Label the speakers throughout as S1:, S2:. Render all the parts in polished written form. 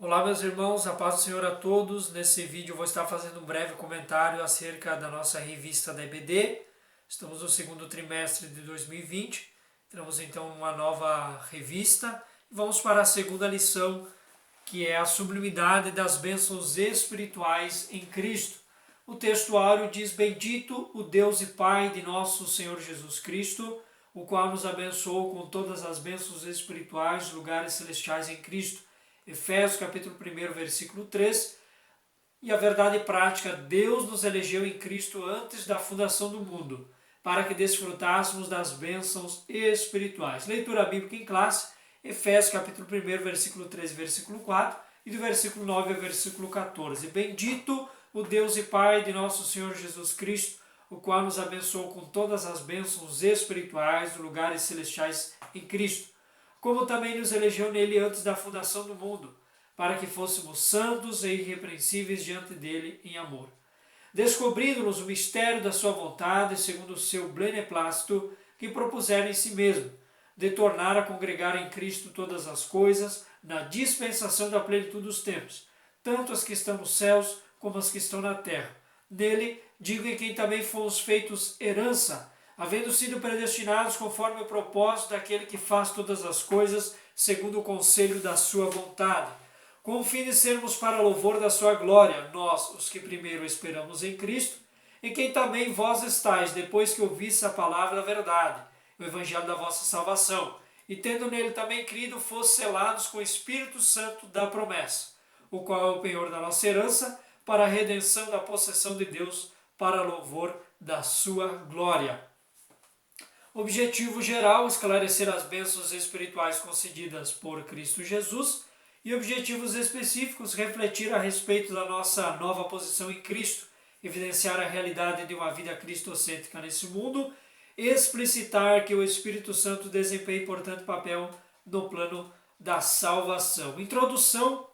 S1: Olá meus irmãos, a paz do Senhor a todos. Nesse vídeo eu vou estar fazendo um breve comentário acerca da nossa revista da EBD. Estamos no segundo trimestre de 2020, temos então uma nova revista e vamos para a segunda lição, que é a sublimidade das bênçãos espirituais em Cristo. O textuário diz: Bendito o Deus e Pai de nosso Senhor Jesus Cristo, o qual nos abençoou com todas as bênçãos espirituais, lugares celestiais em Cristo. Efésios capítulo 1, versículo 3. E a verdade prática: Deus nos elegeu em Cristo antes da fundação do mundo, para que desfrutássemos das bênçãos espirituais. Leitura bíblica em classe, Efésios capítulo 1, versículo 13, versículo 4, e do versículo 9 ao versículo 14. Bendito o Deus e Pai de nosso Senhor Jesus Cristo, o qual nos abençoou com todas as bênçãos espirituais, lugares celestiais em Cristo, como também nos elegeu nele antes da fundação do mundo, para que fôssemos santos e irrepreensíveis diante dele em amor, descobrindo-nos o mistério da sua vontade, segundo o seu beneplácito, que propuseram em si mesmo, de tornar a congregar em Cristo todas as coisas, na dispensação da plenitude dos tempos, tanto as que estão nos céus como as que estão na terra. Nele, digo em quem também fomos feitos herança, havendo sido predestinados conforme o propósito daquele que faz todas as coisas, segundo o conselho da sua vontade, com o fim de sermos para louvor da sua glória, nós, os que primeiro esperamos em Cristo, em quem também vós estáis, depois que ouvistes a palavra da verdade, o evangelho da vossa salvação, e tendo nele também crido, fosse selados com o Espírito Santo da promessa, o qual é o penhor da nossa herança, para a redenção da possessão de Deus, para louvor da sua glória. Objetivo geral: esclarecer as bênçãos espirituais concedidas por Cristo Jesus, e objetivos específicos: refletir a respeito da nossa nova posição em Cristo, evidenciar a realidade de uma vida cristocêntrica nesse mundo, explicitar que o Espírito Santo desempenha importante papel no plano da salvação. Introdução: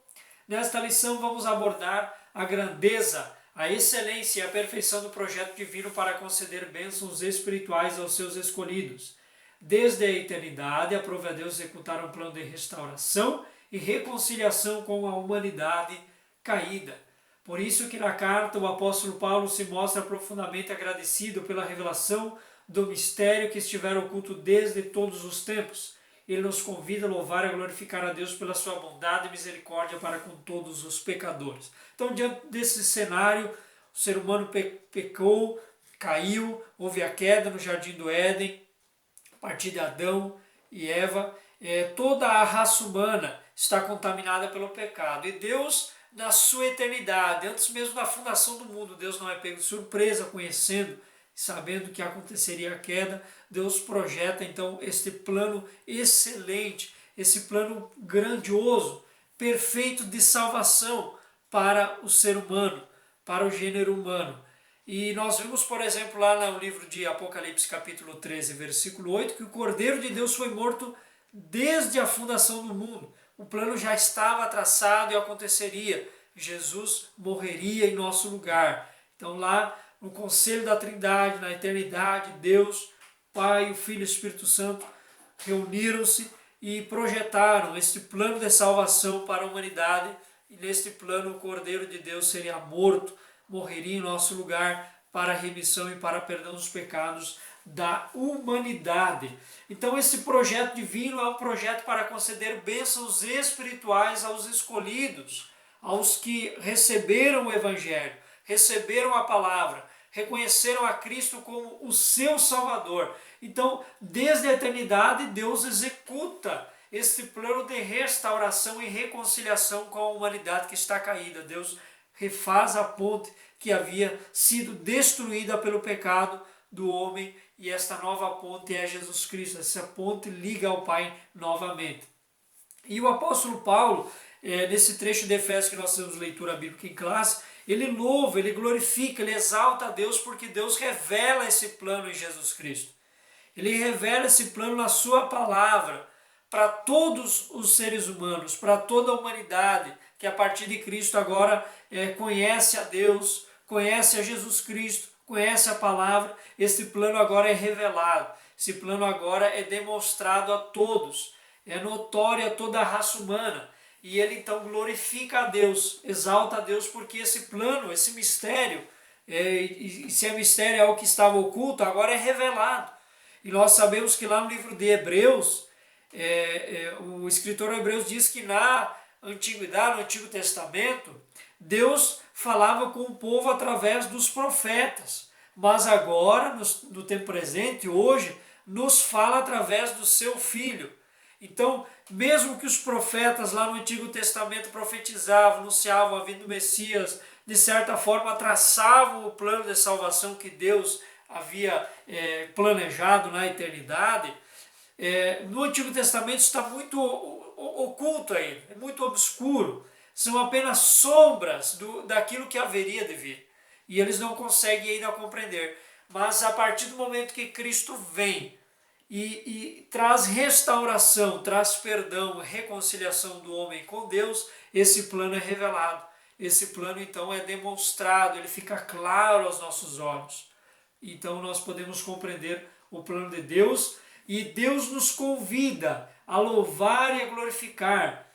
S1: nesta lição vamos abordar a grandeza, a excelência e a perfeição do projeto divino para conceder bênçãos espirituais aos seus escolhidos. Desde a eternidade, aprove a Deus executar um plano de restauração e reconciliação com a humanidade caída. Por isso que na carta o apóstolo Paulo se mostra profundamente agradecido pela revelação do mistério que estivera oculto desde todos os tempos. Ele nos convida a louvar e glorificar a Deus pela sua bondade e misericórdia para com todos os pecadores. Então, diante desse cenário, o ser humano pecou, caiu, houve a queda no jardim do Éden, a partir de Adão e Eva. Toda a raça humana está contaminada pelo pecado. E Deus, na sua eternidade, antes mesmo da fundação do mundo, Deus não é pego de surpresa, conhecendo, sabendo que aconteceria a queda. Deus projeta então este plano excelente, esse plano grandioso, perfeito de salvação para o ser humano, para o gênero humano. E nós vimos, por exemplo, lá no livro de Apocalipse, capítulo 13, versículo 8, que o Cordeiro de Deus foi morto desde a fundação do mundo. O plano já estava traçado e aconteceria. Jesus morreria em nosso lugar. Então lá no conselho da Trindade, na eternidade, Deus, Pai, o Filho e o Espírito Santo reuniram-se e projetaram este plano de salvação para a humanidade. E neste plano o Cordeiro de Deus seria morto, morreria em nosso lugar para a remissão e para a perdão dos pecados da humanidade. Então esse projeto divino é um projeto para conceder bênçãos espirituais aos escolhidos, aos que receberam o Evangelho, receberam a palavra, reconheceram a Cristo como o seu Salvador. Então, desde a eternidade, Deus executa este plano de restauração e reconciliação com a humanidade que está caída. Deus refaz a ponte que havia sido destruída pelo pecado do homem, e esta nova ponte é Jesus Cristo. Essa ponte liga ao Pai novamente. E o apóstolo Paulo, nesse trecho de Efésios que nós temos leitura bíblica em classe, ele louva, ele glorifica, ele exalta a Deus, porque Deus revela esse plano em Jesus Cristo. Ele revela esse plano na sua palavra para todos os seres humanos, para toda a humanidade, que a partir de Cristo agora conhece a Deus, conhece a Jesus Cristo, conhece a palavra. Este plano agora é revelado, esse plano agora é demonstrado a todos, é notório a toda a raça humana. e ele então glorifica a Deus, exalta a Deus, porque esse plano, esse mistério, e se é mistério é algo que estava oculto, agora é revelado. E nós sabemos que lá no livro de Hebreus, o escritor Hebreus diz que na antiguidade, no Antigo Testamento, Deus falava com o povo através dos profetas, mas agora, no tempo presente, hoje, nos fala através do seu Filho. Então, mesmo que os profetas lá no Antigo Testamento profetizavam, anunciavam a vinda do Messias, de certa forma traçavam o plano de salvação que Deus havia planejado na eternidade, no Antigo Testamento está muito oculto ainda, é muito obscuro, são apenas sombras daquilo que haveria de vir, e eles não conseguem ainda compreender. Mas a partir do momento que Cristo vem e traz restauração, traz perdão, reconciliação do homem com Deus, esse plano é revelado, esse plano então é demonstrado, ele fica claro aos nossos olhos. Então nós podemos compreender o plano de Deus, e Deus nos convida a louvar e a glorificar,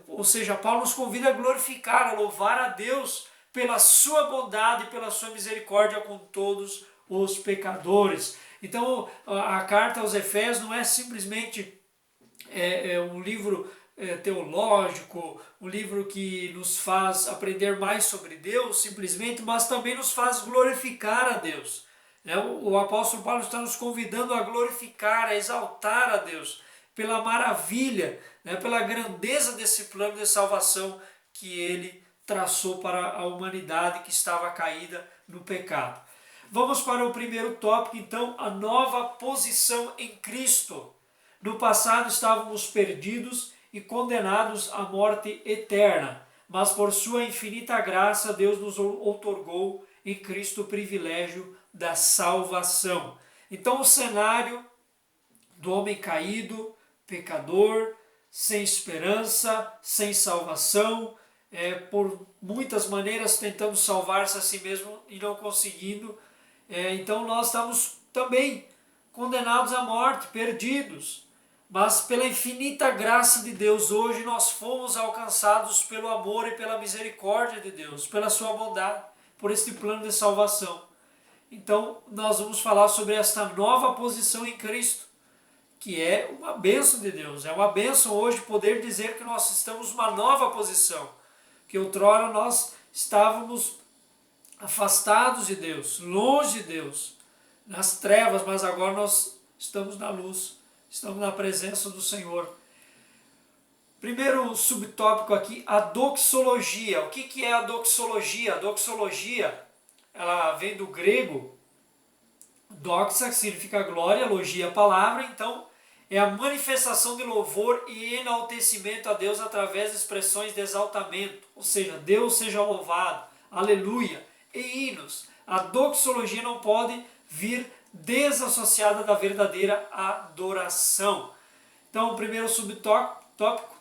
S1: ou seja, Paulo nos convida a glorificar, a louvar a Deus pela sua bondade e pela sua misericórdia com todos os pecadores. Então a carta aos Efésios não é simplesmente um livro teológico, um livro que nos faz aprender mais sobre Deus simplesmente, mas também nos faz glorificar a Deus. O apóstolo Paulo está nos convidando a glorificar, a exaltar a Deus pela maravilha, pela grandeza desse plano de salvação que ele traçou para a humanidade que estava caída no pecado. Vamos para o primeiro tópico, então, a nova posição em Cristo. No passado estávamos perdidos e condenados à morte eterna, mas por sua infinita graça Deus nos outorgou em Cristo o privilégio da salvação. Então o cenário do homem caído, pecador, sem esperança, sem salvação, por muitas maneiras tentando salvar-se a si mesmo e não conseguindo, então nós estamos também condenados à morte, perdidos. Mas pela infinita graça de Deus, hoje nós fomos alcançados pelo amor e pela misericórdia de Deus, pela sua bondade, por este plano de salvação. Então nós vamos falar sobre esta nova posição em Cristo, que é uma bênção de Deus. É uma bênção hoje poder dizer que nós estamos numa nova posição, que outrora nós estávamos afastados de Deus, longe de Deus, nas trevas, mas agora nós estamos na luz. Estamos na presença do Senhor. Primeiro subtópico aqui, a doxologia. O que é a doxologia? A doxologia, ela vem do grego doxa, que significa glória, logia a palavra, então é a manifestação de louvor e enaltecimento a Deus através de expressões de exaltamento, ou seja, Deus seja louvado, aleluia, e hinos. A doxologia não pode vir desassociada da verdadeira adoração. Então o primeiro subtópico,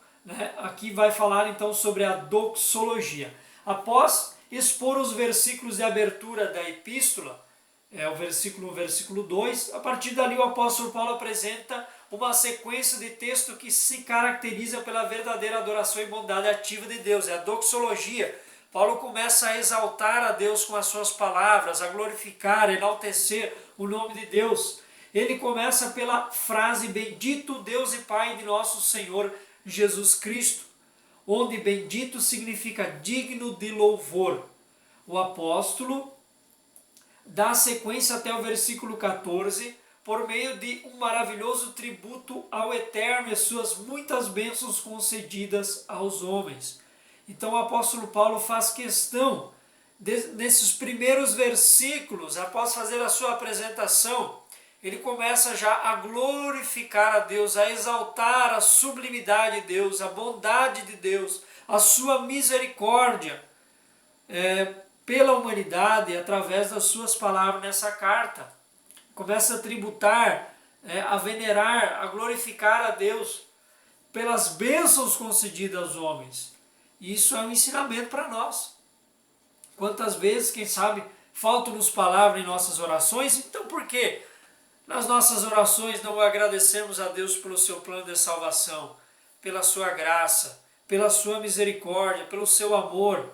S1: aqui vai falar então sobre a doxologia. Após expor os versículos de abertura da epístola, o versículo 2, a partir dali o apóstolo Paulo apresenta uma sequência de texto que se caracteriza pela verdadeira adoração e bondade ativa de Deus, é a doxologia. Paulo começa a exaltar a Deus com as suas palavras, a glorificar, a enaltecer o nome de Deus. Ele começa pela frase: bendito Deus e Pai de nosso Senhor Jesus Cristo, onde bendito significa digno de louvor. O apóstolo dá sequência até o versículo 14, por meio de um maravilhoso tributo ao Eterno e suas muitas bênçãos concedidas aos homens. Então o apóstolo Paulo faz questão, nesses primeiros versículos, após fazer a sua apresentação, ele começa já a glorificar a Deus, a exaltar a sublimidade de Deus, a bondade de Deus, a sua misericórdia pela humanidade através das suas palavras nessa carta. Começa a tributar, a venerar, a glorificar a Deus pelas bênçãos concedidas aos homens. E isso é um ensinamento para nós. Quantas vezes, quem sabe, faltam-nos palavras em nossas orações? Então por que nas nossas orações não agradecemos a Deus pelo seu plano de salvação? pela sua graça, pela sua misericórdia, pelo seu amor,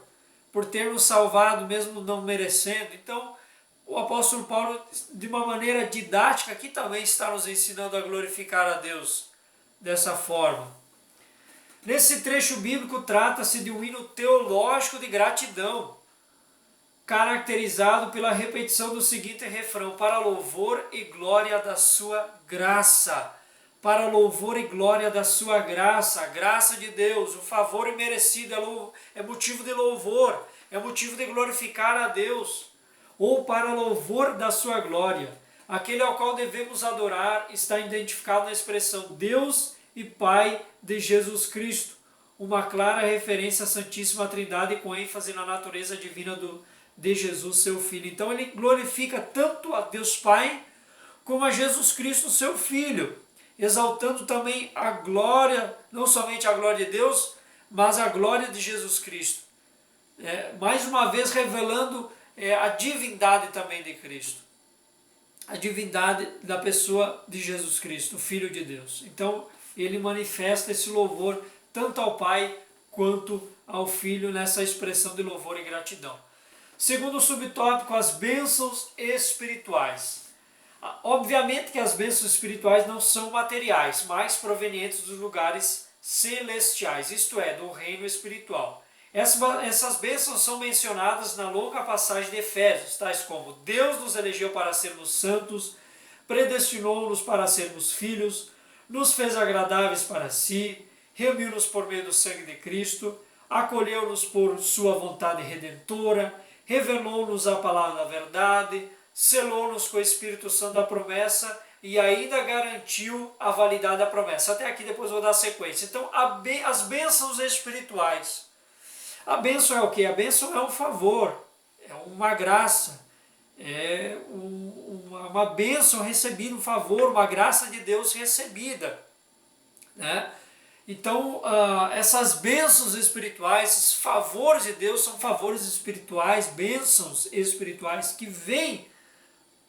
S1: por ter nos salvado mesmo não merecendo. Então, o apóstolo Paulo, de uma maneira didática, aqui também está nos ensinando a glorificar a Deus dessa forma. Nesse trecho bíblico trata-se de um hino teológico de gratidão, caracterizado pela repetição do seguinte refrão: para louvor e glória da sua graça. Para louvor e glória da sua graça, a graça de Deus, o favor imerecido é motivo de louvor, é motivo de glorificar a Deus. Ou para louvor da sua glória, aquele ao qual devemos adorar está identificado na expressão Deus e Pai de Jesus Cristo, uma clara referência à Santíssima Trindade com ênfase na natureza divina de Jesus, seu Filho. Então ele glorifica tanto a Deus Pai como a Jesus Cristo, seu Filho, exaltando também a glória, não somente a glória de Deus, mas a glória de Jesus Cristo. Mais uma vez revelando a divindade também de Cristo, a divindade da pessoa de Jesus Cristo, o Filho de Deus. Então ele manifesta esse louvor tanto ao Pai quanto ao Filho nessa expressão de louvor e gratidão. Segundo subtópico, as bênçãos espirituais. Obviamente que as bênçãos espirituais não são materiais, mas provenientes dos lugares celestiais, isto é, do reino espiritual. Essas bênçãos são mencionadas na longa passagem de Efésios, tais como: Deus nos elegeu para sermos santos, predestinou-nos para sermos filhos, nos fez agradáveis para si, remiu-nos por meio do sangue de Cristo, acolheu-nos por sua vontade redentora, revelou-nos a palavra da verdade, selou-nos com o Espírito Santo da promessa e ainda garantiu a validade da promessa. Até aqui depois vou dar sequência. Então, as bênçãos espirituais. A bênção é o quê? A bênção é um favor, é uma graça, é uma bênção recebida, um favor, uma graça de Deus recebida, né? Então, essas bênçãos espirituais, esses favores de Deus são favores espirituais, bênçãos espirituais que vêm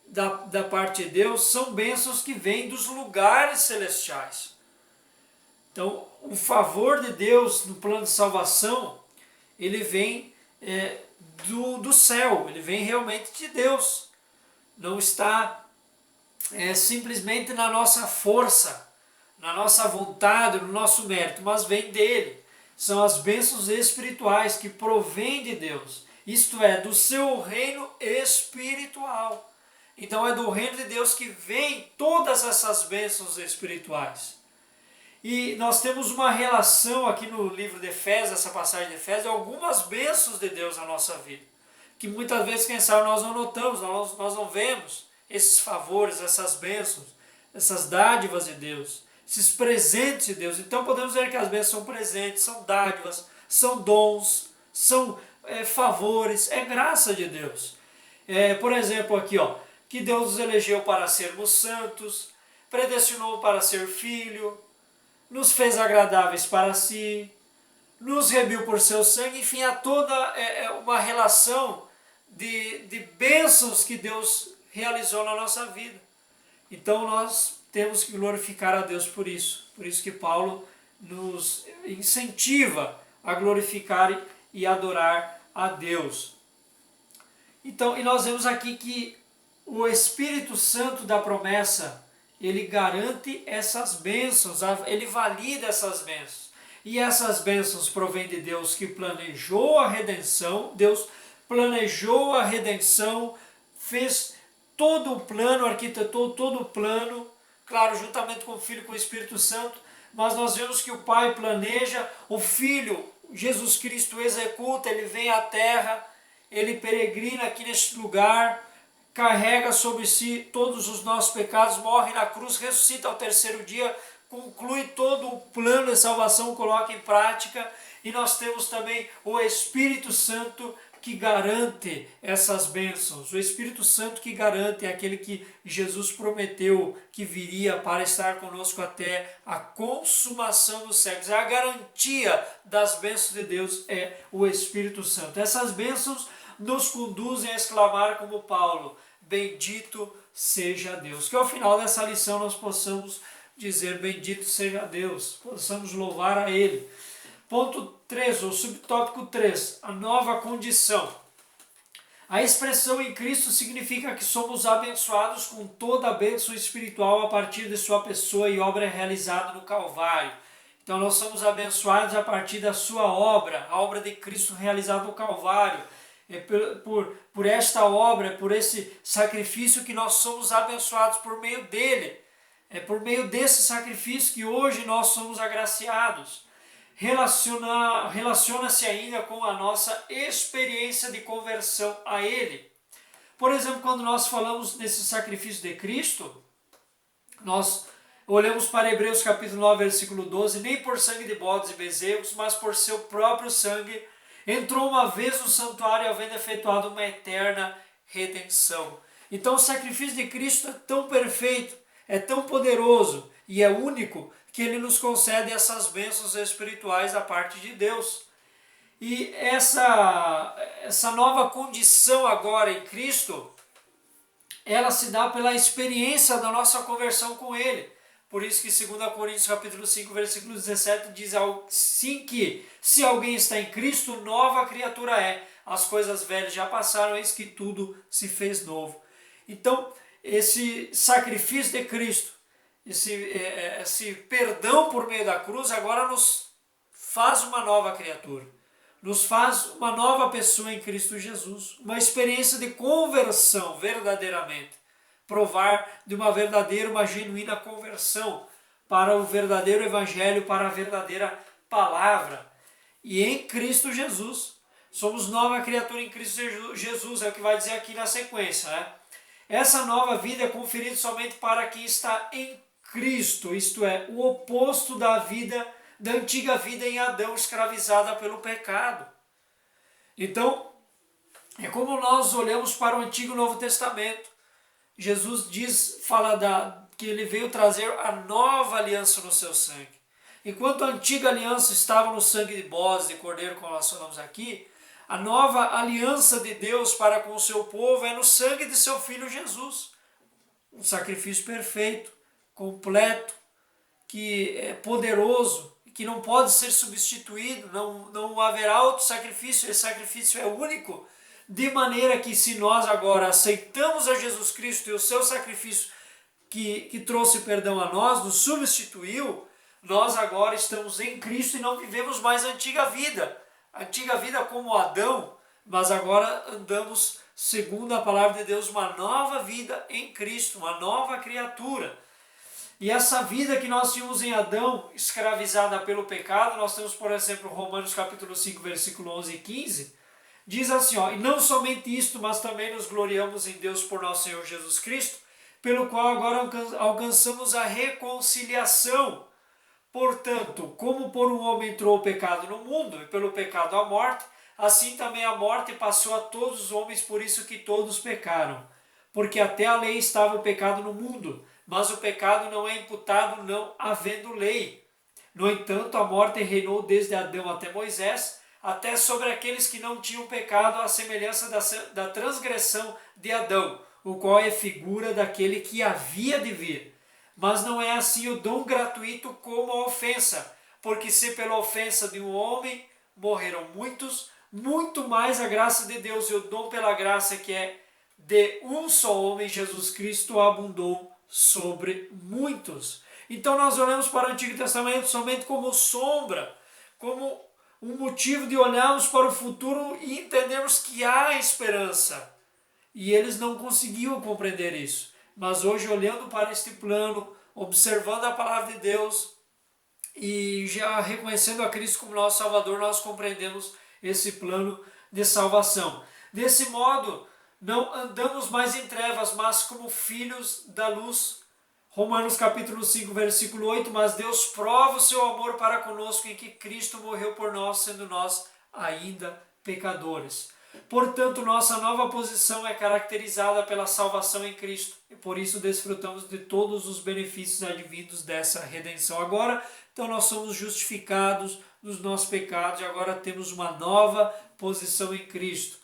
S1: da parte de Deus, são bênçãos que vêm dos lugares celestiais. Então, o favor de Deus no plano de salvação, ele vem do céu, ele vem realmente de Deus. Não está simplesmente na nossa força, na nossa vontade, no nosso mérito, mas vem dele. São as bênçãos espirituais que provêm de Deus, isto é, do seu reino espiritual. Então é do reino de Deus que vem todas essas bênçãos espirituais. E nós temos uma relação aqui no livro de Efésios, essa passagem de Efésios, algumas bênçãos de Deus na nossa vida, que muitas vezes, quem sabe, nós não notamos, nós não vemos esses favores, essas bênçãos, essas dádivas de Deus, esses presentes de Deus. Então podemos ver que as bênçãos são presentes, são dádivas, são dons, são favores, é graça de Deus. Por exemplo, aqui, que Deus nos elegeu para sermos santos, predestinou para ser filho, nos fez agradáveis para si, nos remiu por seu sangue, enfim, há toda uma relação de bênçãos que Deus realizou na nossa vida. Então nós temos que glorificar a Deus por isso que Paulo nos incentiva a glorificar e adorar a Deus. Então, e nós vemos aqui que o Espírito Santo da promessa, ele garante essas bênçãos, ele valida essas bênçãos. E essas bênçãos provêm de Deus que planejou a redenção. Deus planejou a redenção, fez todo o plano, arquitetou todo o plano, claro, juntamente com o Filho e com o Espírito Santo, mas nós vemos que o Pai planeja, o Filho, Jesus Cristo, executa, ele vem à terra, ele peregrina aqui neste lugar, carrega sobre si todos os nossos pecados, morre na cruz, ressuscita ao terceiro dia, conclui todo o plano de salvação, coloca em prática, e nós temos também o Espírito Santo que garante essas bênçãos. O Espírito Santo que garante é aquele que Jesus prometeu que viria para estar conosco até a consumação dos séculos. A garantia das bênçãos de Deus é o Espírito Santo. Essas bênçãos nos conduzem a exclamar como Paulo: bendito seja Deus. Que ao final dessa lição nós possamos dizer bendito seja Deus, possamos louvar a Ele. Ponto 3, ou subtópico 3, a nova condição. A expressão em Cristo significa que somos abençoados com toda a bênção espiritual a partir de sua pessoa e obra realizada no Calvário. Então nós somos abençoados a partir da sua obra, a obra de Cristo realizada no Calvário. É por esta obra, por esse sacrifício que nós somos abençoados por meio dele. É por meio desse sacrifício que hoje nós somos agraciados. Relaciona-se ainda com a nossa experiência de conversão a ele. Por exemplo, quando nós falamos nesse sacrifício de Cristo, nós olhamos para Hebreus capítulo 9, versículo 12, nem por sangue de bodes e bezerros, mas por seu próprio sangue, entrou uma vez no santuário, havendo efetuado uma eterna redenção. Então o sacrifício de Cristo é tão perfeito, é tão poderoso e é único, que ele nos concede essas bênçãos espirituais da parte de Deus. E essa nova condição agora em Cristo, ela se dá pela experiência da nossa conversão com Ele. Por isso que 2 Coríntios capítulo 5, versículo 17 diz assim que, se alguém está em Cristo, nova criatura é. As coisas velhas já passaram, eis que tudo se fez novo. Então, esse sacrifício de Cristo, esse perdão por meio da cruz, agora nos faz uma nova criatura. Nos faz uma nova pessoa em Cristo Jesus. Uma experiência de conversão, verdadeiramente. Provar de uma verdadeira, uma genuína conversão para o verdadeiro evangelho, para a verdadeira palavra. E em Cristo Jesus. Somos nova criatura em Cristo Jesus, é o que vai dizer aqui na sequência, né? Essa nova vida é conferida somente para quem está em Cristo, isto é, o oposto da antiga vida em Adão, escravizada pelo pecado. Então, é como nós olhamos para o Antigo e Novo Testamento. Jesus fala que ele veio trazer a nova aliança no seu sangue. Enquanto a antiga aliança estava no sangue de bodes, de cordeiro, como nós falamos aqui, a nova aliança de Deus para com o seu povo é no sangue de seu Filho Jesus. Um sacrifício perfeito, completo, que é poderoso, que não pode ser substituído, não haverá outro sacrifício, esse sacrifício é único, de maneira que se nós agora aceitamos a Jesus Cristo e o seu sacrifício que trouxe perdão a nós, nos substituiu, nós agora estamos em Cristo e não vivemos mais a antiga vida como Adão, mas agora andamos segundo a palavra de Deus, uma nova vida em Cristo, uma nova criatura. E essa vida que nós tínhamos em Adão, escravizada pelo pecado, nós temos, por exemplo, Romanos capítulo 5, versículo 11 e 15, diz assim, e não somente isto, mas também nos gloriamos em Deus por nosso Senhor Jesus Cristo, pelo qual agora alcançamos a reconciliação. Portanto, como por um homem entrou o pecado no mundo, e pelo pecado a morte, assim também a morte passou a todos os homens, por isso que todos pecaram. Porque até a lei estava o pecado no mundo, mas o pecado não é imputado não havendo lei. No entanto, a morte reinou desde Adão até Moisés, até sobre aqueles que não tinham pecado, à semelhança da transgressão de Adão, o qual é figura daquele que havia de vir. Mas não é assim o dom gratuito como a ofensa, porque se pela ofensa de um homem morreram muitos, muito mais a graça de Deus e o dom pela graça que é de um só homem, Jesus Cristo, abundou sobre muitos. Então nós olhamos para o Antigo Testamento somente como sombra, como um motivo de olharmos para o futuro e entendermos que há esperança. E eles não conseguiam compreender isso. Mas hoje, olhando para este plano, observando a palavra de Deus e já reconhecendo a Cristo como nosso Salvador, nós compreendemos esse plano de salvação. Desse modo, não andamos mais em trevas, mas como filhos da luz. Romanos capítulo 5, versículo 8, mas Deus prova o seu amor para conosco em que Cristo morreu por nós, sendo nós ainda pecadores. Portanto, nossa nova posição é caracterizada pela salvação em Cristo e por isso desfrutamos de todos os benefícios advindos dessa redenção. Agora, então nós somos justificados dos nossos pecados e agora temos uma nova posição em Cristo.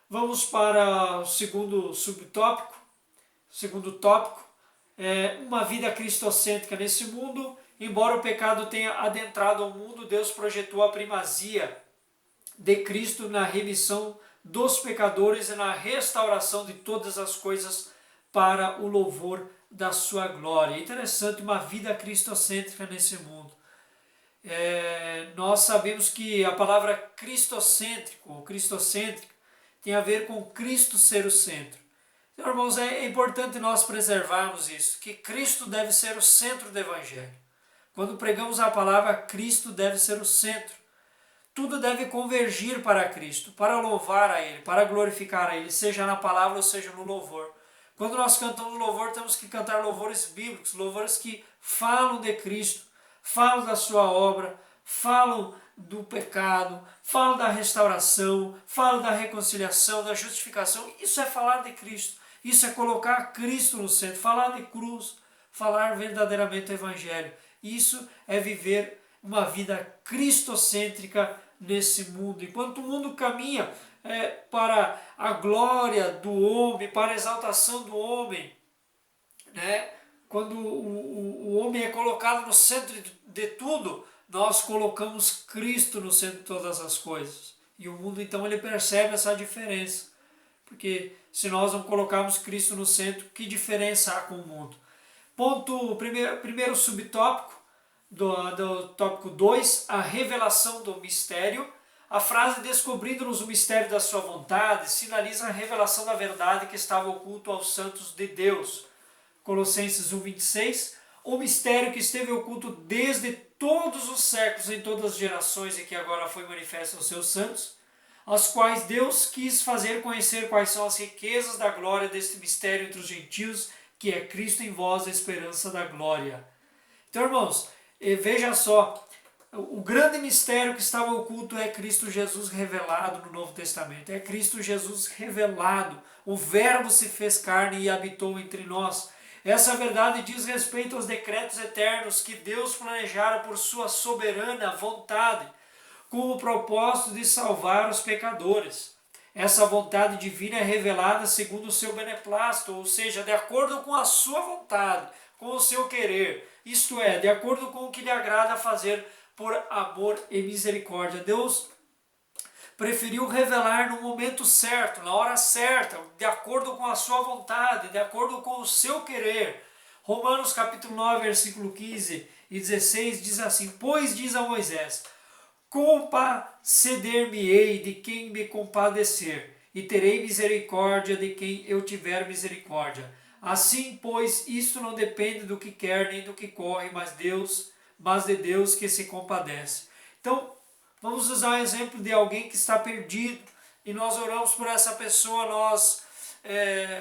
S1: Vamos para o segundo subtópico, segundo tópico, uma vida cristocêntrica nesse mundo. Embora o pecado tenha adentrado ao mundo, Deus projetou a primazia de Cristo na remissão dos pecadores e na restauração de todas as coisas para o louvor da sua glória. É interessante, uma vida cristocêntrica nesse mundo. Nós sabemos que a palavra cristocêntrico ou cristocêntrica tem a ver com Cristo ser o centro. Então, irmãos, é importante nós preservarmos isso, que Cristo deve ser o centro do Evangelho. Quando pregamos a palavra, Cristo deve ser o centro. Tudo deve convergir para Cristo, para louvar a Ele, para glorificar a Ele, seja na palavra ou seja no louvor. Quando nós cantamos louvor, temos que cantar louvores bíblicos, louvores que falam de Cristo, falam da sua obra, falam do pecado, falam da restauração, falam da reconciliação, da justificação. Isso é falar de Cristo, isso é colocar Cristo no centro, falar de cruz, falar verdadeiramente o Evangelho. Isso é viver uma vida cristocêntrica nesse mundo. Enquanto o mundo caminha para a glória do homem, para a exaltação do homem, né? Quando o homem é colocado no centro de tudo, nós colocamos Cristo no centro de todas as coisas. E o mundo então ele percebe essa diferença. Porque se nós não colocarmos Cristo no centro, que diferença há com o mundo? Primeiro subtópico do tópico 2, a revelação do mistério. A frase descobrindo-nos o mistério da sua vontade sinaliza a revelação da verdade que estava oculto aos santos de Deus. Colossenses 1,26, o mistério que esteve oculto desde todos os séculos, em todas as gerações, e que agora foi manifesto aos seus santos, aos quais Deus quis fazer conhecer quais são as riquezas da glória deste mistério entre os gentios, que é Cristo em vós, a esperança da glória. Então, irmãos, veja só, o grande mistério que estava oculto é Cristo Jesus revelado no Novo Testamento. É Cristo Jesus revelado. O Verbo se fez carne e habitou entre nós. Essa verdade diz respeito aos decretos eternos que Deus planejara por sua soberana vontade, com o propósito de salvar os pecadores. Essa vontade divina é revelada segundo o seu beneplácito, ou seja, de acordo com a sua vontade, com o seu querer, isto é, de acordo com o que lhe agrada fazer por amor e misericórdia. Deus preferiu revelar no momento certo, na hora certa, de acordo com a sua vontade, de acordo com o seu querer. Romanos capítulo 9, versículo 15 e 16 diz assim: pois diz a Moisés, compadeceder-me-ei de quem me compadecer, e terei misericórdia de quem eu tiver misericórdia. Assim, pois, isto não depende do que quer nem do que corre, mas de Deus que se compadece. Então, vamos usar o exemplo de alguém que está perdido, e nós oramos por essa pessoa, nós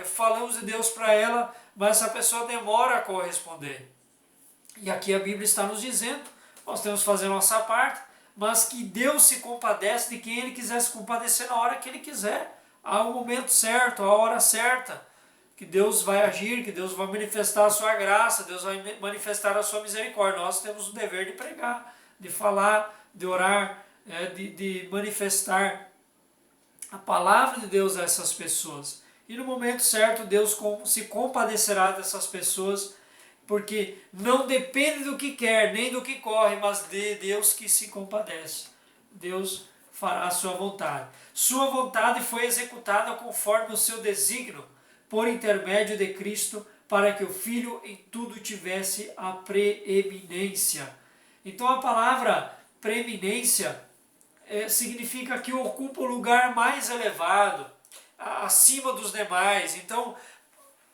S1: falamos de Deus para ela, mas essa pessoa demora a corresponder. E aqui a Bíblia está nos dizendo, nós temos que fazer a nossa parte, mas que Deus se compadece de quem Ele quiser se compadecer na hora que Ele quiser. Há o momento certo, a hora certa, que Deus vai agir, que Deus vai manifestar a sua graça, Deus vai manifestar a sua misericórdia. Nós temos o dever de pregar, de falar, de orar, de manifestar a palavra de Deus a essas pessoas. E no momento certo Deus se compadecerá dessas pessoas, porque não depende do que quer, nem do que corre, mas de Deus que se compadece. Deus fará a sua vontade. Sua vontade foi executada conforme o seu desígnio, por intermédio de Cristo, para que o Filho em tudo tivesse a preeminência. Então a palavra preeminência significa que ocupa o lugar mais elevado, acima dos demais. Então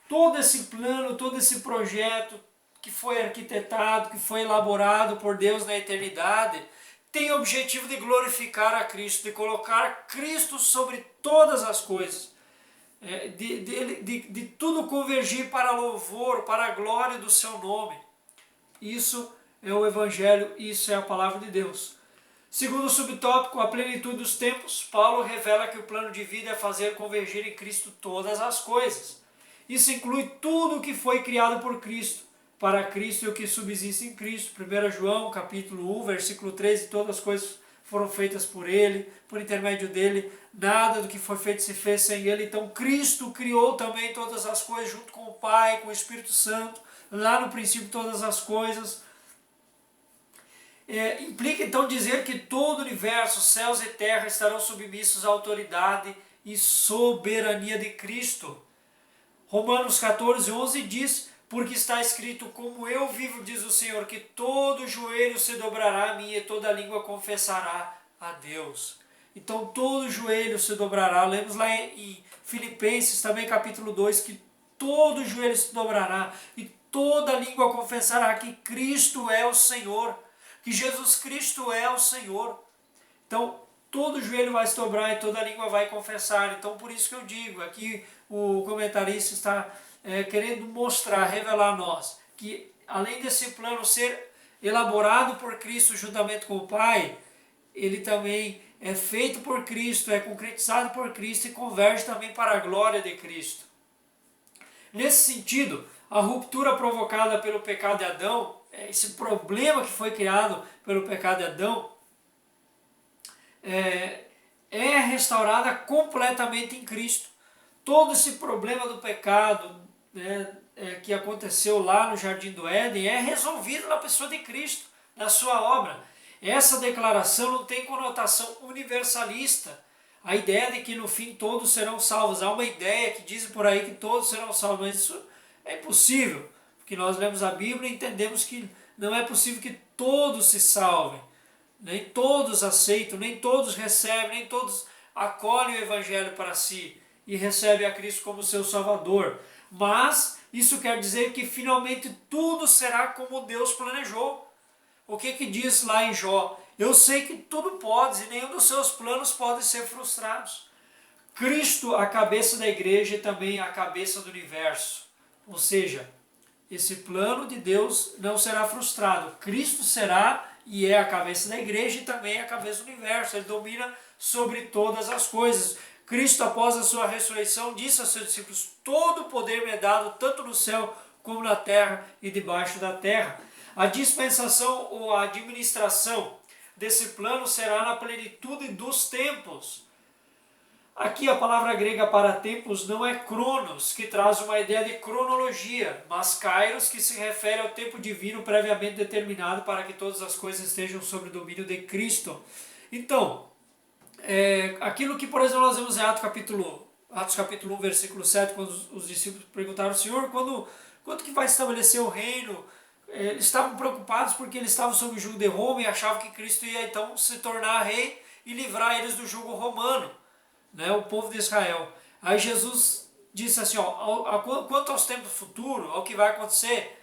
S1: todo esse plano, todo esse projeto que foi arquitetado, que foi elaborado por Deus na eternidade, tem o objetivo de glorificar a Cristo, de colocar Cristo sobre todas as coisas, de tudo convergir para louvor, para a glória do seu nome. Isso é o Evangelho, isso é a palavra de Deus. Segundo o subtópico, a plenitude dos tempos, Paulo revela que o plano de vida é fazer convergir em Cristo todas as coisas. Isso inclui tudo o que foi criado por Cristo, para Cristo e o que subsiste em Cristo. 1 João capítulo 1, versículo 13, todas as coisas foram feitas por Ele, por intermédio dEle, nada do que foi feito se fez sem Ele. Então Cristo criou também todas as coisas junto com o Pai, com o Espírito Santo, lá no princípio todas as coisas. Implica então dizer que todo o universo, céus e terra, estarão submissos à autoridade e soberania de Cristo. Romanos 14:11 diz: porque está escrito, como eu vivo, diz o Senhor, que todo joelho se dobrará a mim e toda língua confessará a Deus. Então todo joelho se dobrará. Lemos lá em Filipenses também capítulo 2, que todo joelho se dobrará e toda língua confessará que Cristo é o Senhor, que Jesus Cristo é o Senhor. Então todo joelho vai se dobrar e toda língua vai confessar. Então por isso que eu digo, aqui o comentarista está querendo mostrar, revelar a nós, que além desse plano ser elaborado por Cristo juntamente com o Pai, ele também é feito por Cristo, é concretizado por Cristo e converge também para a glória de Cristo. Nesse sentido, a ruptura provocada pelo pecado de Adão, esse problema que foi criado pelo pecado de Adão, é restaurada completamente em Cristo. Todo esse problema do pecado, que aconteceu lá no Jardim do Éden, é resolvido na pessoa de Cristo, na sua obra. Essa declaração não tem conotação universalista, a ideia de que no fim todos serão salvos. Há uma ideia que diz por aí que todos serão salvos, mas isso é impossível, porque nós lemos a Bíblia e entendemos que não é possível que todos se salvem. Nem todos aceitam, nem todos recebem, nem todos acolhem o Evangelho para si e recebem a Cristo como seu Salvador. Mas isso quer dizer que finalmente tudo será como Deus planejou. O que diz lá em Jó? Eu sei que tudo pode e nenhum dos seus planos pode ser frustrados. Cristo, a cabeça da igreja e também a cabeça do universo. Ou seja, esse plano de Deus não será frustrado. Cristo será e é a cabeça da igreja e também a cabeça do universo. Ele domina sobre todas as coisas. Cristo, após a sua ressurreição, disse aos seus discípulos: todo o poder me é dado, tanto no céu como na terra e debaixo da terra. A dispensação ou a administração desse plano será na plenitude dos tempos. Aqui a palavra grega para tempos não é cronos, que traz uma ideia de cronologia, mas kairos, que se refere ao tempo divino previamente determinado para que todas as coisas estejam sob o domínio de Cristo. Então, aquilo que, por exemplo, nós vemos em Atos capítulo 1, versículo 7, quando os discípulos perguntaram ao Senhor, quando que vai estabelecer o reino? Eles estavam preocupados porque eles estavam sob o jugo de Roma e achavam que Cristo ia então se tornar rei e livrar eles do jugo romano, o povo de Israel. Aí Jesus disse assim, quanto aos tempos futuros, ao que vai acontecer,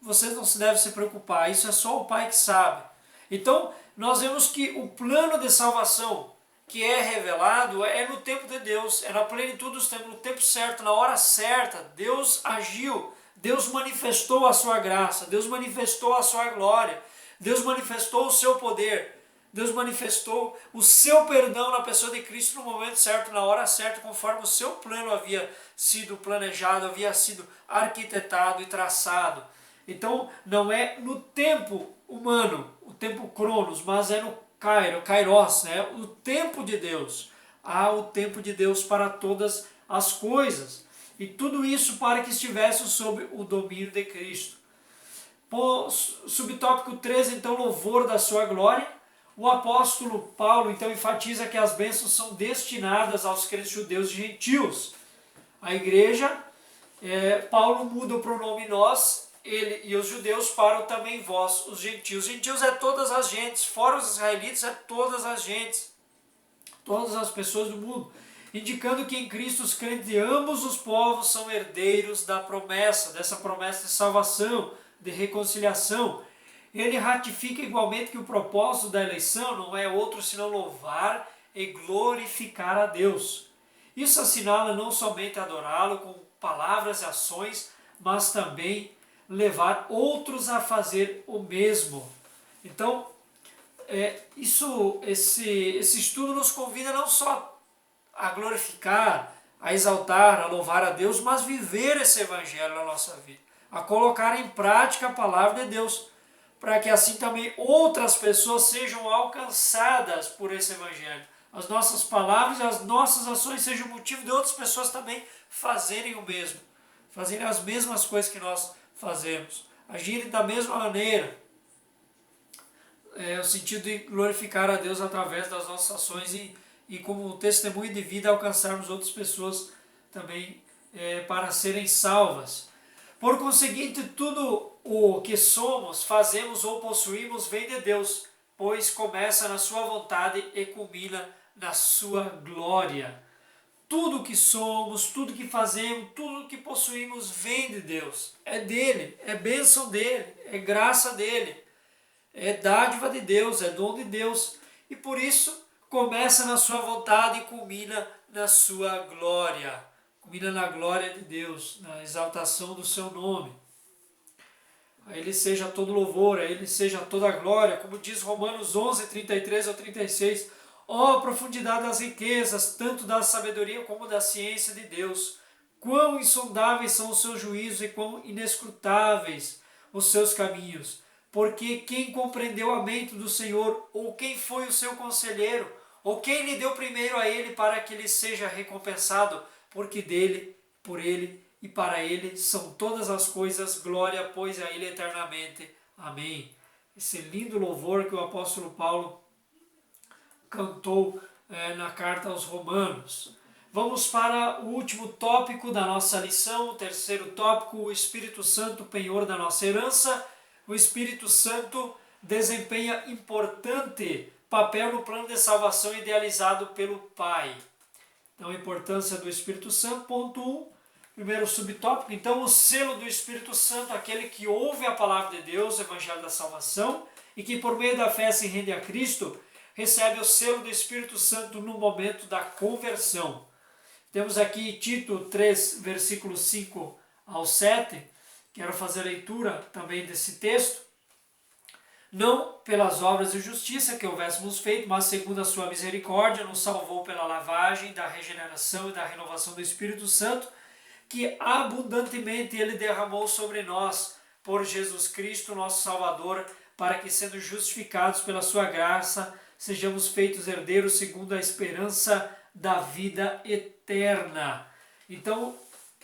S1: vocês não se devem se preocupar, isso é só o Pai que sabe. Então, nós vemos que o plano de salvação que é revelado é no tempo de Deus, é na plenitude dos tempos, no tempo certo, na hora certa. Deus agiu, Deus manifestou a sua graça, Deus manifestou a sua glória, Deus manifestou o seu poder, Deus manifestou o seu perdão na pessoa de Cristo no momento certo, na hora certa, conforme o seu plano havia sido planejado, havia sido arquitetado e traçado. Então, não é no tempo humano, o tempo cronos, mas é no kairos, o tempo de Deus. Há o tempo de Deus para todas as coisas. E tudo isso para que estivesse sob o domínio de Cristo. Subtópico 13, então, louvor da sua glória. O apóstolo Paulo, então, enfatiza que as bênçãos são destinadas aos crentes judeus e gentios. A igreja, Paulo muda o pronome nós, ele e os judeus, para o também vós, os gentios. Gentios é todas as gentes, fora os israelitas é todas as gentes, todas as pessoas do mundo, indicando que em Cristo os crentes de ambos os povos são herdeiros da promessa, dessa promessa de salvação, de reconciliação. Ele ratifica igualmente que o propósito da eleição não é outro senão louvar e glorificar a Deus. Isso assinala não somente adorá-lo com palavras e ações, mas também levar outros a fazer o mesmo. Então, esse estudo nos convida não só a glorificar, a exaltar, a louvar a Deus, mas viver esse evangelho na nossa vida, a colocar em prática a palavra de Deus, para que assim também outras pessoas sejam alcançadas por esse evangelho. As nossas palavras e as nossas ações sejam motivo de outras pessoas também fazerem o mesmo, fazerem as mesmas coisas que nós fazemos. Agir da mesma maneira, o sentido de glorificar a Deus através das nossas ações e como testemunho de vida alcançarmos outras pessoas também para serem salvas. Por conseguinte, tudo o que somos, fazemos ou possuímos vem de Deus, pois começa na sua vontade e culmina na sua glória. Tudo que somos, tudo que fazemos, tudo que possuímos vem de Deus. É dele, é bênção dele, é graça dele, é dádiva de Deus, é dom de Deus. E por isso começa na sua vontade e culmina na sua glória. Culmina na glória de Deus, na exaltação do seu nome. A Ele seja todo louvor, a Ele seja toda a glória, como diz Romanos 11, 33 ao 36. Ó profundidade das riquezas, tanto da sabedoria como da ciência de Deus. Quão insondáveis são os seus juízos e quão inescrutáveis os seus caminhos. Porque quem compreendeu a mente do Senhor, ou quem foi o seu conselheiro, ou quem lhe deu primeiro a Ele para que ele seja recompensado, porque dele, por Ele e para Ele são todas as coisas, glória, pois a Ele eternamente. Amém. Esse lindo louvor que o apóstolo Paulo cantou na carta aos Romanos. Vamos para o último tópico da nossa lição, o terceiro tópico, o Espírito Santo, penhor da nossa herança. O Espírito Santo desempenha importante papel no plano de salvação idealizado pelo Pai. Então, a importância do Espírito Santo, ponto 1, primeiro subtópico. Então, o selo do Espírito Santo, aquele que ouve a palavra de Deus, o Evangelho da Salvação, e que por meio da fé se rende a Cristo, recebe o selo do Espírito Santo no momento da conversão. Temos aqui Tito 3, versículos 5 ao 7. Quero fazer a leitura também desse texto. Não pelas obras de justiça que houvéssemos feito, mas segundo a sua misericórdia, nos salvou pela lavagem da regeneração e da renovação do Espírito Santo, que abundantemente Ele derramou sobre nós, por Jesus Cristo, nosso Salvador, para que, sendo justificados pela sua graça, sejamos feitos herdeiros segundo a esperança da vida eterna. Então,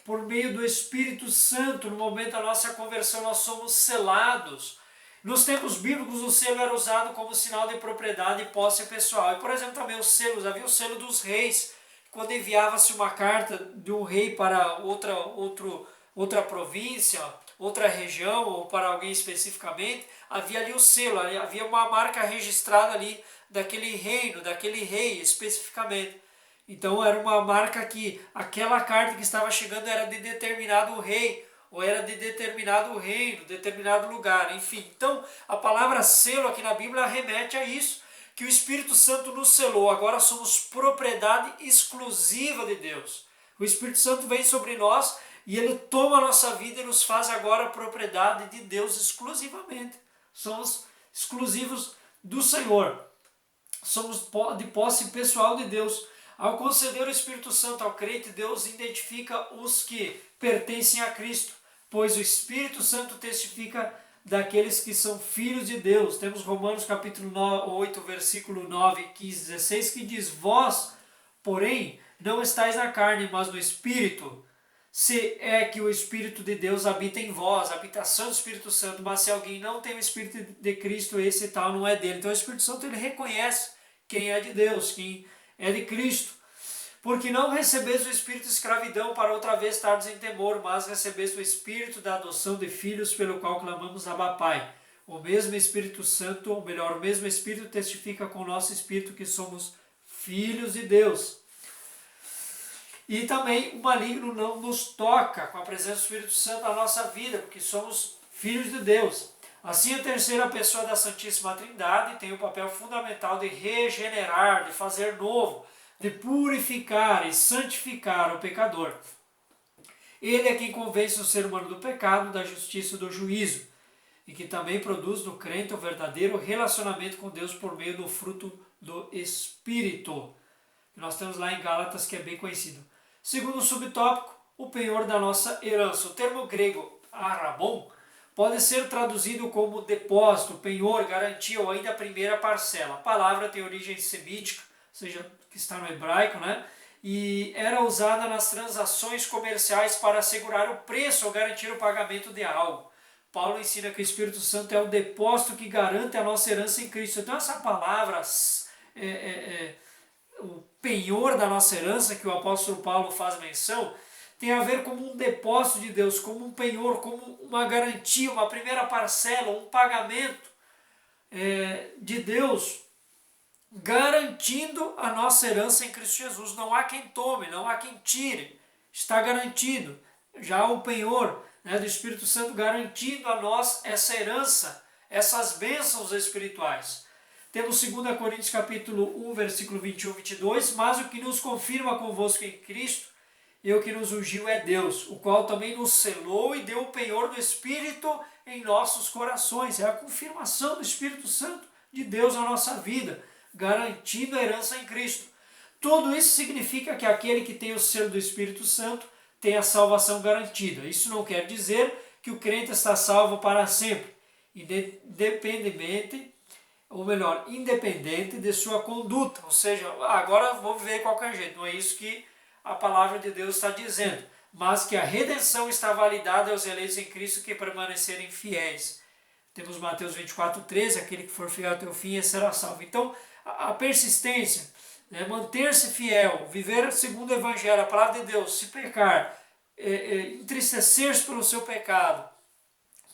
S1: por meio do Espírito Santo, no momento da nossa conversão, nós somos selados. Nos tempos bíblicos, o selo era usado como sinal de propriedade e posse pessoal. E, por exemplo, também os selos, havia o selo dos reis. Quando enviava-se uma carta de um rei para outra província, outra região, ou para alguém especificamente, havia ali o selo, havia uma marca registrada ali daquele reino, daquele rei especificamente. Então era uma marca que aquela carta que estava chegando era de determinado rei, ou era de determinado reino, determinado lugar, enfim. Então a palavra selo aqui na Bíblia remete a isso, que o Espírito Santo nos selou, agora somos propriedade exclusiva de Deus. O Espírito Santo vem sobre nós e ele toma a nossa vida e nos faz agora propriedade de Deus exclusivamente. Somos exclusivos do Senhor. Somos de posse pessoal de Deus. Ao conceder o Espírito Santo ao crente, Deus identifica os que pertencem a Cristo, pois o Espírito Santo testifica daqueles que são filhos de Deus. Temos Romanos capítulo 8, versículo 9, 15, 16, que diz: Vós, porém, não estáis na carne, mas no Espírito, se é que o Espírito de Deus habita em vós, a habitação do Espírito Santo. Mas se alguém não tem o Espírito de Cristo, esse tal não é dele. Então o Espírito Santo ele reconhece quem é de Deus, quem é de Cristo. Porque não recebeis o espírito de escravidão para outra vez estardes em temor, mas recebeis o espírito da adoção de filhos, pelo qual clamamos Abba Pai. O mesmo Espírito Santo, ou melhor, o mesmo Espírito testifica com o nosso espírito que somos filhos de Deus. E também o maligno não nos toca com a presença do Espírito Santo na nossa vida, porque somos filhos de Deus. Assim, a terceira pessoa da Santíssima Trindade tem o papel fundamental de regenerar, de fazer novo, de purificar e santificar o pecador. Ele é quem convence o ser humano do pecado, da justiça e do juízo, e que também produz no crente o verdadeiro relacionamento com Deus por meio do fruto do Espírito, que nós temos lá em Gálatas, que é bem conhecido. Segundo subtópico, o penhor da nossa herança. O termo grego arrabon pode ser traduzido como depósito, penhor, garantia ou ainda a primeira parcela. A palavra tem origem semítica, ou seja, que está no hebraico, né? e era usada nas transações comerciais para assegurar o preço ou garantir o pagamento de algo. Paulo ensina que o Espírito Santo é o depósito que garante a nossa herança em Cristo. Então essa palavra, o penhor da nossa herança, que o apóstolo Paulo faz menção, tem a ver como um depósito de Deus, como um penhor, como uma garantia, uma primeira parcela, um pagamento de Deus, garantindo a nossa herança em Cristo Jesus. Não há quem tome, não há quem tire, está garantido. Já o penhor do Espírito Santo garantindo a nós essa herança, essas bênçãos espirituais. Temos 2 Coríntios capítulo 1, versículo 21 e 22, mas o que nos confirma convosco em Cristo e o que nos ungiu é Deus, o qual também nos selou e deu o penhor do Espírito em nossos corações. É a confirmação do Espírito Santo de Deus na nossa vida, garantindo a herança em Cristo. Tudo isso significa que aquele que tem o selo do Espírito Santo tem a salvação garantida. Isso não quer dizer que o crente está salvo para sempre, independente de sua conduta. Ou seja, agora vou viver de qualquer jeito. Não é isso que a palavra de Deus está dizendo. Mas que a redenção está validada aos eleitos em Cristo que permanecerem fiéis. Temos Mateus 24:13, aquele que for fiel até o fim será salvo. Então, a persistência, manter-se fiel, viver segundo o Evangelho, a palavra de Deus, se pecar, entristecer-se pelo seu pecado,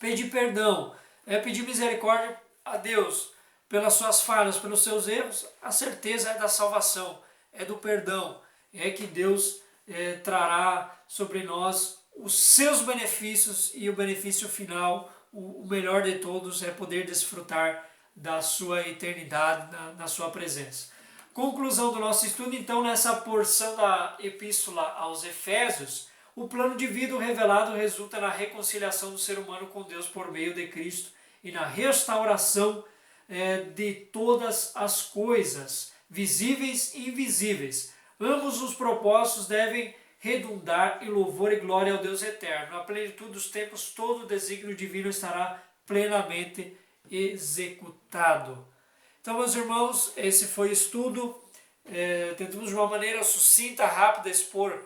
S1: pedir perdão, pedir misericórdia a Deus pelas suas falhas, pelos seus erros, a certeza é da salvação, é do perdão, é que Deus trará sobre nós os seus benefícios e o benefício final, o melhor de todos, é poder desfrutar da sua eternidade na sua presença. Conclusão do nosso estudo, então, nessa porção da epístola aos Efésios, o plano de vida revelado resulta na reconciliação do ser humano com Deus por meio de Cristo e na restauração de todas as coisas, visíveis e invisíveis. Ambos os propósitos devem redundar em louvor e glória ao Deus eterno. Na plenitude dos tempos, todo o desígnio divino estará plenamente executado. Então, meus irmãos, esse foi o estudo. Tentamos de uma maneira sucinta, rápida, expor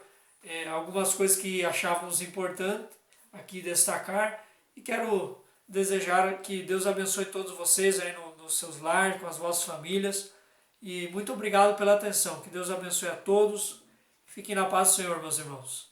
S1: algumas coisas que achávamos importante aqui destacar. E quero desejar que Deus abençoe todos vocês aí nos seus lares, com as vossas famílias. E muito obrigado pela atenção. Que Deus abençoe a todos. Fiquem na paz do Senhor, meus irmãos.